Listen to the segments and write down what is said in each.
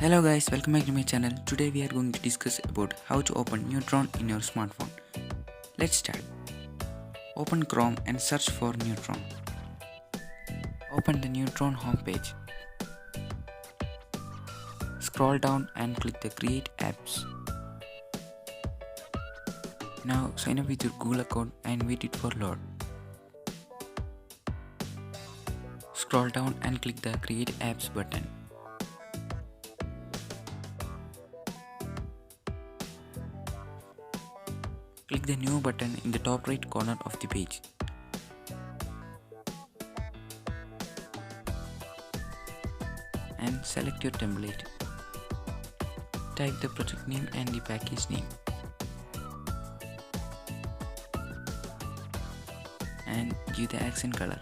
Hello guys, welcome back to my channel. Today we are going to discuss about how to open Niotron in your smartphone. Let's start. Open Chrome and search for Niotron. Open the Niotron homepage. Scroll down and click the Create Apps. Now sign up with your Google account and wait it for load. Scroll down and click the Create Apps button. Click the New button in the top right corner of the page. And select your template. Type the project name and the package name. And give the accent color.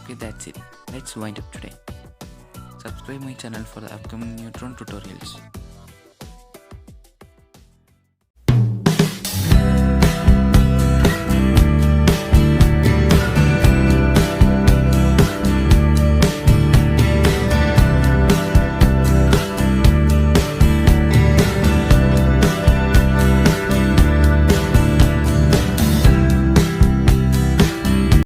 Okay, that's it. Let's wind up today. Subscribe my channel for the upcoming Niotron tutorials.